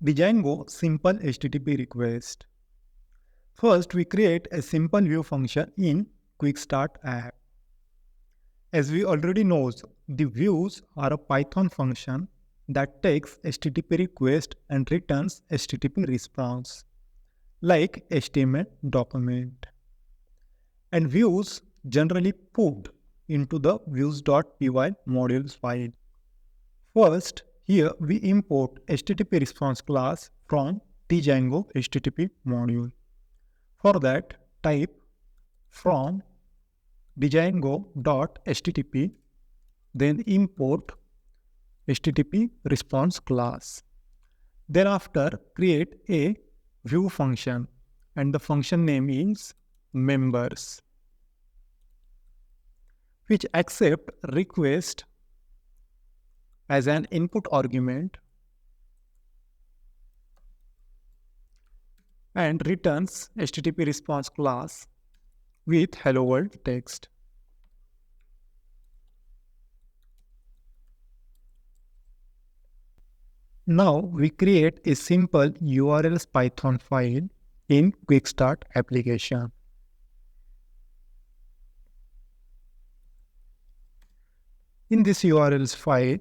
The Django simple HTTP request. First, we create a simple view function in Quick Start app. As we already know, the views are a Python function that takes HTTP request and returns HTTP response, like HTML document. And views generally put into the views.py modules file. First, here we import HTTP response class from the Django HTTP module. For that, type from django.http, then import HTTP response class. Thereafter, create a view function, and the function name is members, which accept request as an input argument and returns HTTP response class with hello world text. Now we create a simple URLs Python file in Quick Start application. In this URLs file,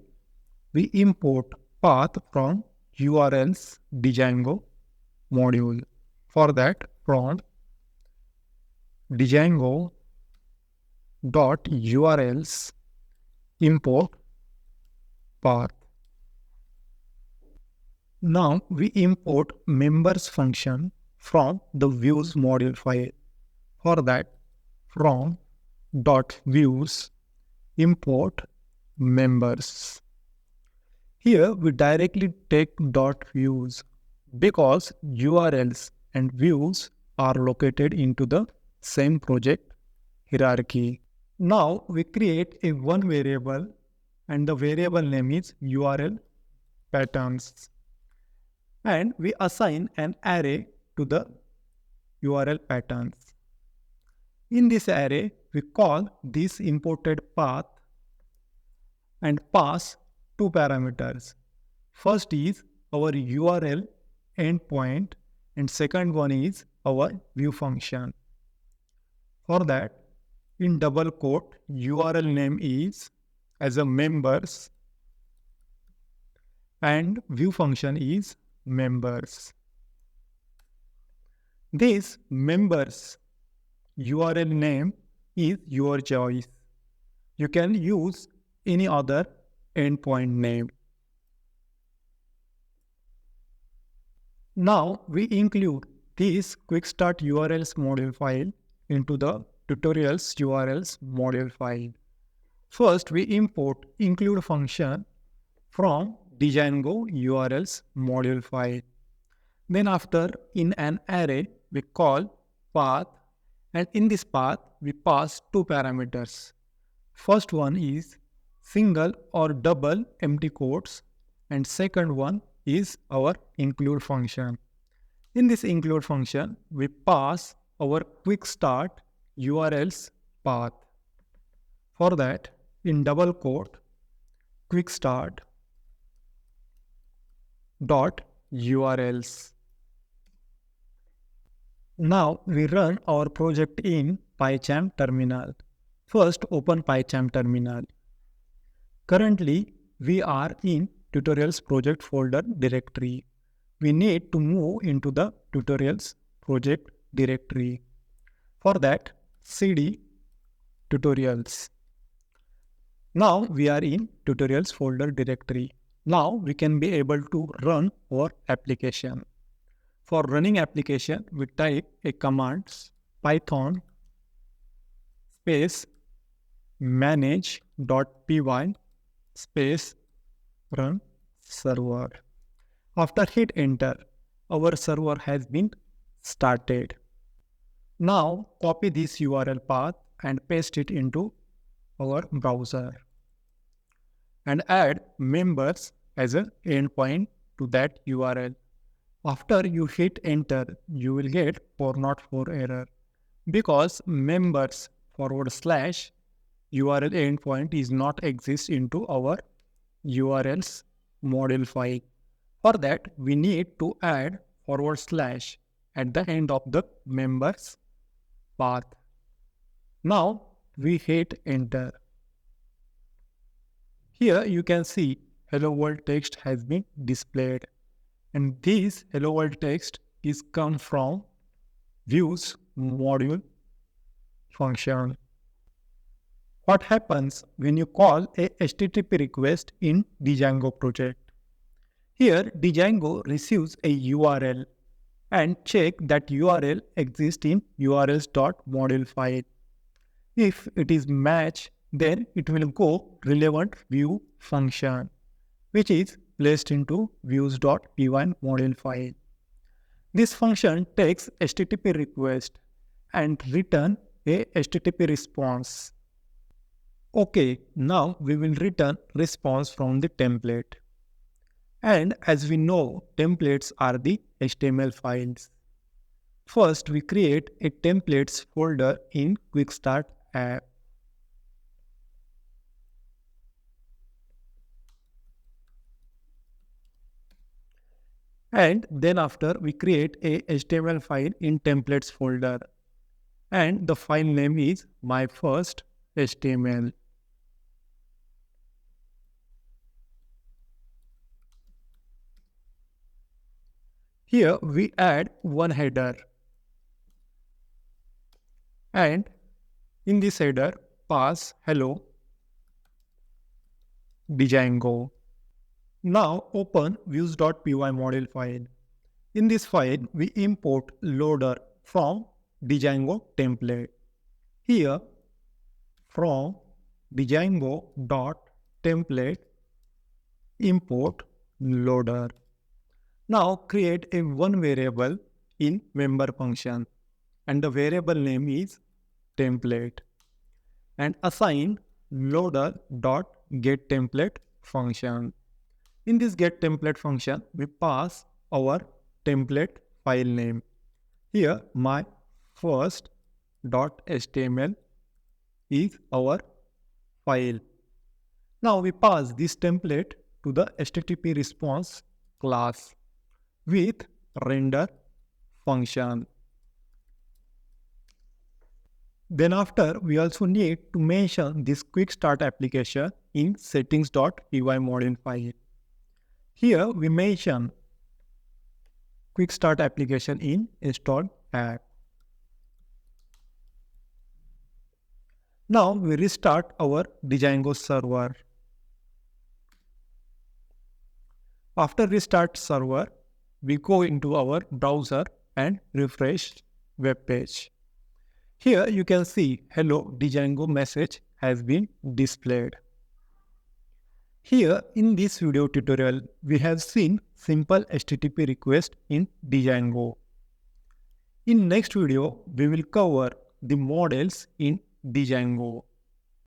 we import path from URLs Django module. For that, from Django.urls import path. Now we import members function from the views module file. For that, from .views import members. Here we directly take .views because URLs and views are located into the same project hierarchy. Now we create a one variable and the variable name is URL patterns. And we assign an array to the URL patterns. In this array, we call this imported path and pass two parameters. First is our URL endpoint and second one is our view function. For that, in double quote, URL name is as a members and view function is members. This members URL name is your choice. You can use any other endpoint name. Now we include this Quick Start URLs module file into the tutorials URLs module file. First, we import include function from Django URLs module file. Then after, in an array, we call path, and in this path, we pass two parameters. First one is single or double empty quotes, and second one is our include function. In this include function, we pass our quick start URLs path. For that, in double quote, quick start dot URLs. Now we run our project in PyCharm terminal. First, open PyCharm terminal. Currently, we are in tutorials project folder directory. We need to move into the tutorials project directory. For that, cd tutorials. Now we are in tutorials folder directory. Now we can be able to run our application. For running application, we type a command python space manage.py space run server. After hit enter, our server has been started. Now copy this URL path and paste it into our browser and add members as an endpoint to that URL. After you hit enter, you will get 404 error because members /URL endpoint is not exist into our URLs module file. For that, we need to add / at the end of the members path. Now we hit enter. Here you can see hello world text has been displayed, and this hello world text is come from views module function. What happens when you call a HTTP request in Django project? Here Django receives a URL and check that URL exists in urls.module file. If it is match, then it will go relevant view function, which is placed into views.py module file. This function takes HTTP request and return a HTTP response. Okay, now we will return response from the template. And as we know, templates are the HTML files. First, we create a templates folder in Quick Start app. And then after, we create a HTML file in templates folder. And the file name is my first HTML. Here we add one header. And in this header, pass hello Django. Now open views.py module file. In this file, we import loader from Django template. Here, from Django.template, import loader. Now create a one variable in member function, and the variable name is template, and assign loader.getTemplate function. In this getTemplate function, we pass our template file name. Here, my first.html is our file. Now we pass this template to the HTTP response class with render function. Then after, we also need to mention this quick start application in settings.py module file. Here we mention quick start application in install app. Now we restart our Django server. After restart server, we go into our browser and refresh web page. Here you can see hello Django message has been displayed. Here in this video tutorial, we have seen simple HTTP request in Django. In next video, we will cover the models in Django.